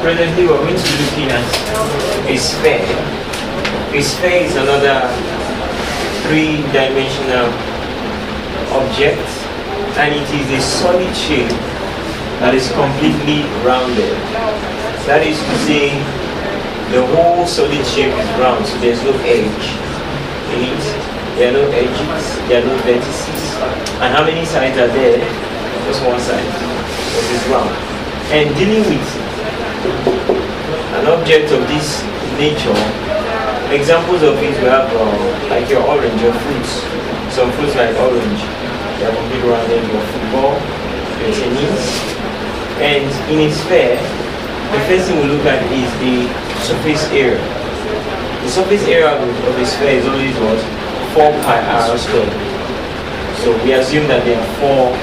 Presently, we're going to be looking at a sphere. A sphere is another three-dimensional object, and it is a solid shape that is completely rounded. That is to say, the whole solid shape is round, so there's no edge in it. There are no edges, there are no vertices. And how many sides are there? Just one side. It is round. And dealing with an object of this nature, examples of it we have like your orange, your fruits. Some fruits like orange, they are completely rounded, your football, your tennis. And in a sphere, the first thing we look at is the surface area. The surface area of a sphere is always what? 4 pi r squared. So we assume that there are 4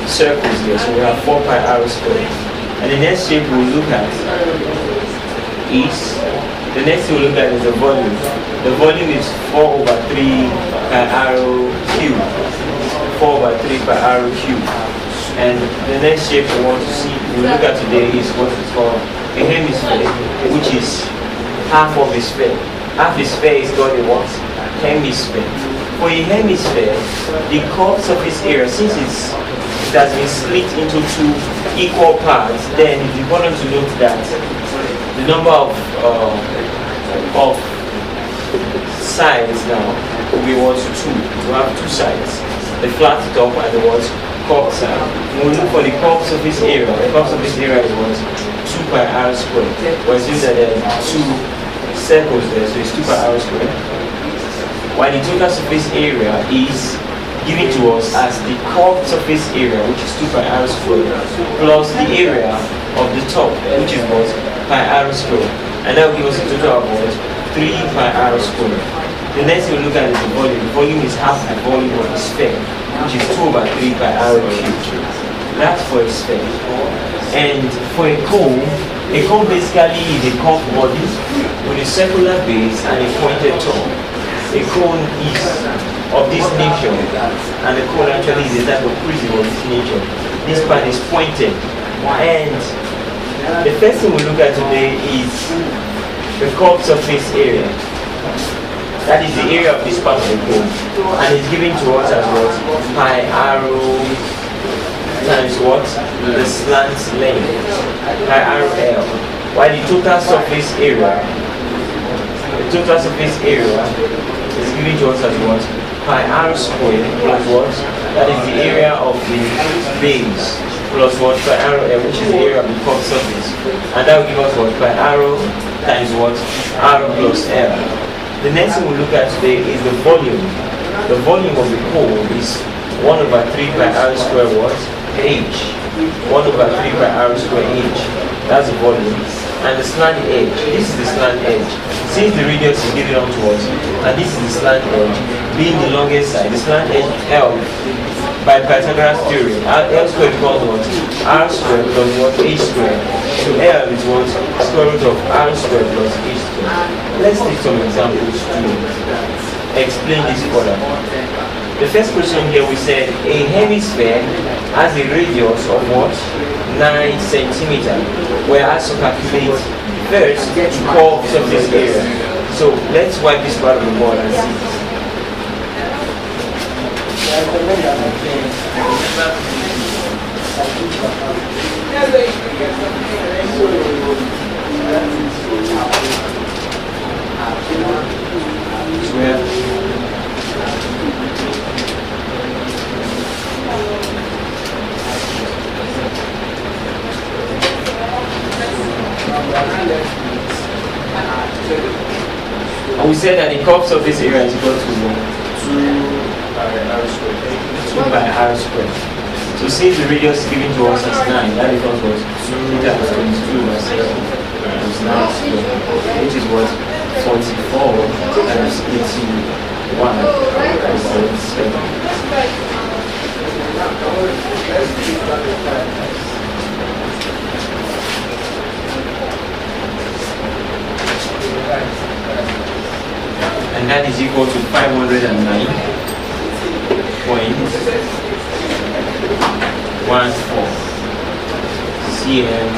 circles here, so we have 4 pi r squared. And the next shape we'll look at is, the next thing we'll look at is the volume. The volume is 4 over 3 pi r cubed. 4 over 3 pi r cubed. And the next shape we want to see, we'll look at today, is what is called a hemisphere, which is half of a sphere. Half a sphere is called a what? Hemisphere. For a hemisphere, the curved surface area, since it has been split into 2 equal parts, then it's important to note that the number of sides now will be 1 to 2. We have 2 sides, the flat top and the what? Curved side. When we look for the curved surface area, the curved surface area is what? 2 pi r squared. We assume that there are 2 circles there, so it's 2 pi r squared. While the total surface area is given to us as the curved surface area, which is 2 pi r squared, plus the area of the top, which is what? Pi r squared. And that will give us a total of what? 3 pi r squared. The next thing we look at is the volume. The volume is half the volume of the sphere, which is 2 over 3 pi r cubed. That's for a sphere. And for a cone basically is a curved body with a circular base and a pointed top. A cone is of this nature, and the cone actually is a type of prism of this nature. This part is pointed. And the first thing we look at today is the curved surface area. That is the area of this part of the cone, and it's given to us as what? Pi r times what? The slant length, pi r l. While the total surface area is given to us as what? Pi r squared plus what? That is the area of the base plus what? Pi r l, which is the area of the curved surface, and that will give us what? Pi r times what? R plus l. The next thing we look at today is the volume. The volume of the cone is 1 over 3 pi r squared what? H. 1 over 3 pi r squared H. That's the volume. And the slant edge. This is the slant edge. Since the radius is given onto us, and this is the slant edge, being the longest side, the slant edge L by Pythagoras theorem. L squared equals what? R squared plus what? H squared. So L is what? Square root of R squared plus H squared. Let's take some examples to explain this further. The first question here, we said a hemisphere has a radius of what? 9 centimeters. We're asked to calculate first the curved surface area. So let's wipe this part of the board and see. And we said that the curved surface area is equal to 2 by r squared. So since the radius is given to us as 9, that becomes what? 2 times 22 by 7 times 9 squared, which is what? 44 times 81 times 77. And that is equal to 509.14 cm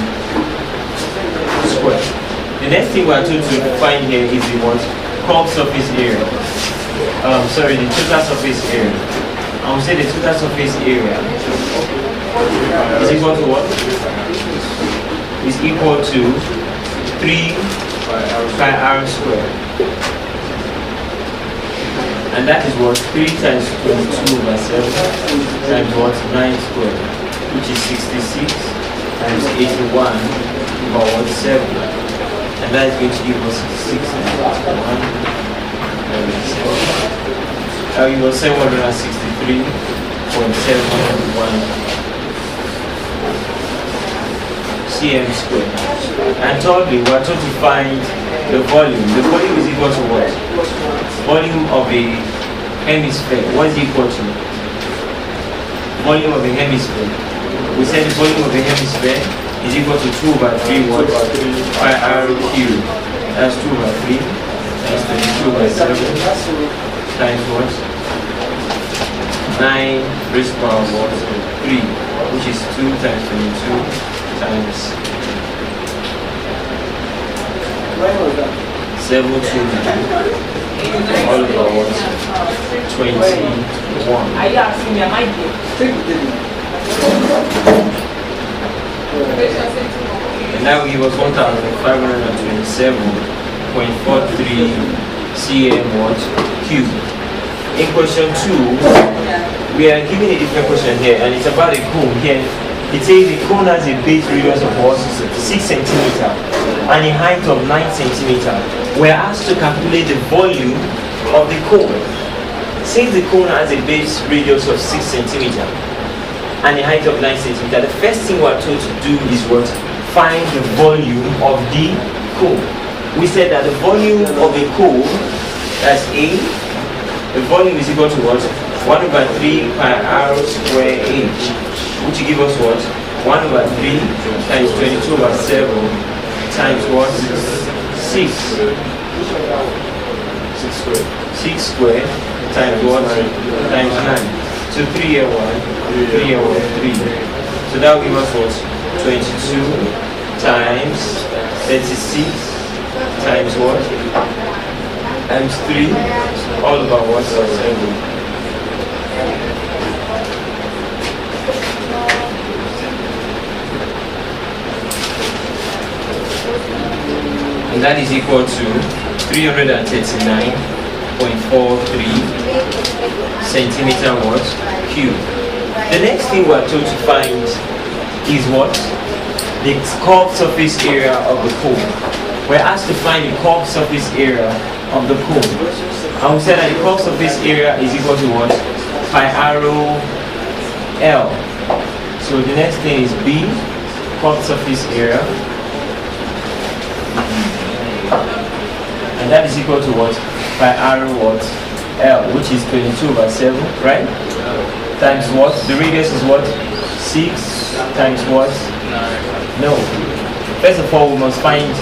The next thing we are told to find here is the what? Curved surface area. Sorry, the total surface area. I will say the total surface area is equal to what? Is equal to 3 pi r squared. And that is what? 3 times 22 over 7 times what? 9 squared, which is 66 times 81 over what? 7. And that is going to give us 66 times 1. Now you will 763.71 cm squared. And thirdly, we are told to find the volume. The volume is equal to what? Volume of a hemisphere. What is it equal to? Volume of a hemisphere. We said the volume of a hemisphere is equal to 2 over 3 what? Pi r cubed. That's 2 over 3. That's 22 by 7 times what? 9 raised to power what? 3, which is 2 times 22 times 7 all over what? 21. Are you asking me? Am I here? And now he was 1,527.43 cm what? Cube. In question 2, we are given a different question here, and it's about a cone here. It says the cone has a base radius of what? 6 centimeter and a height of 9 centimeter. We are asked to calculate the volume of the cone. Since the cone has a base radius of 6 centimeter and a height of 9 centimeter, the first thing we are told to do is what? Find the volume of the cone. We said that the volume of a cone, that's A, the volume is equal to what? 1 over 3 pi r square h, which will give us what? 1 over 3 times 22 over 7 times what? 6. 6 squared times what? Times 9. So 3 here 1, 3 here 1, 3. So that will give us what? 22 times 36 times what? Times 3 all over what? 7. And that is equal to 339.43 centimeter what? Cube. The next thing we are told to find is what? The curved surface area of the cone. We're asked to find the curved surface area of the cone. And we said that the curved surface area is equal to what? Pi arrow L. So the next thing is B, curved surface area. And that is equal to what? Pi arrow what? L, which is 22 over 7, right? Times what? The radius is what? 6 times what? No. First of all, we must find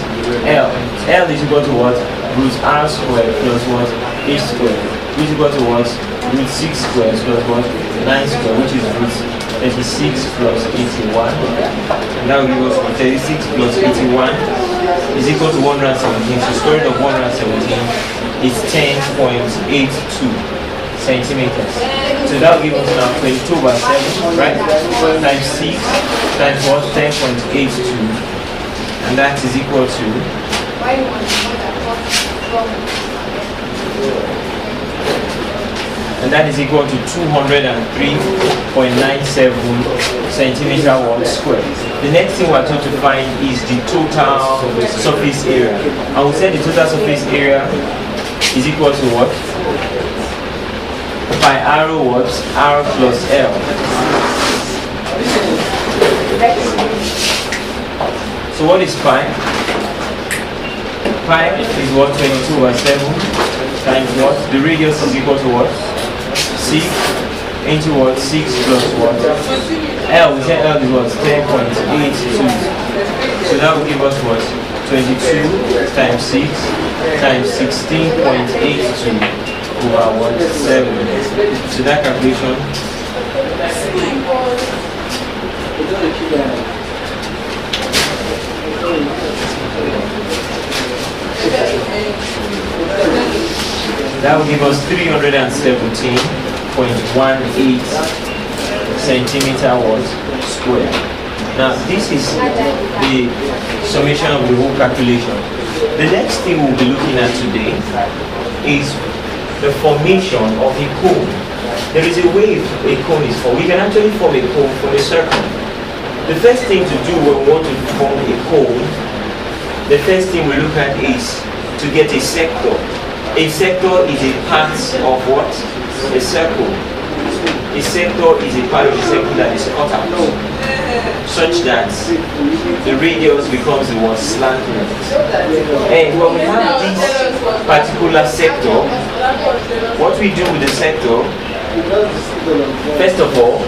L. L is equal to what? Root r squared plus what? H squared. Which is equal to what? Root 6 squared plus what? 9 squared, which is root 36 plus 81. And that will give us 36 plus 81 is equal to 117. So square root of 117 is 10.82 centimeters. So that will give us now 22 over 7, right? Times 6 times what? 10.82. And that is equal to to 203.97 centimeter square. The next thing we are told to find is the total surface area. I will say the total surface area is equal to what? Pi arrow what? R plus L. So what is pi? Pi is what? 22 over 7 times what? The radius is equal to what? 6 into what? 6 plus what? L, we said L is what? 10.82. So that will give us what? 22 times 6 times 16.82 over what? 7. So that calculation That will give us 317.18 centimeter square. Now this is the summation of the whole calculation. The next thing we'll be looking at today is the formation of a cone. There is a way a cone is formed. We can actually form a cone from a circle. The first thing to do when we want to form a cone, the first thing we look at is to get a sector. A sector is a part of what? A circle. A sector is a part of the circle that is cut out, such that the radius becomes the word slant length. And when we have this particular sector, what we do with the sector, first of all,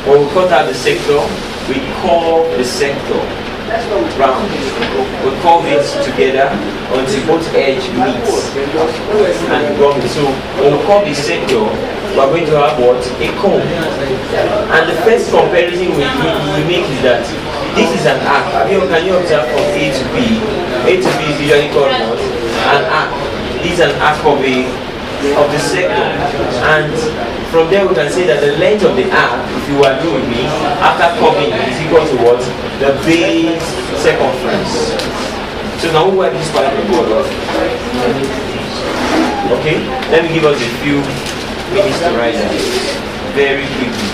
when we cut out the sector, we curve the sector round. We curve it together until both edge meets and gum it. So when we curve the sector, we are going to have what? A cone. And the first comparison we make is that this is an arc. Can you observe from A to B? A to B is usually called what? An arc. This is an arc of the sector. And from there we can say that the length of the arc, if you are doing me, after curving is equal to what? The base circumference. So now we wipe this part of the board off. Okay? Let me give us a few minutes to write that very quickly.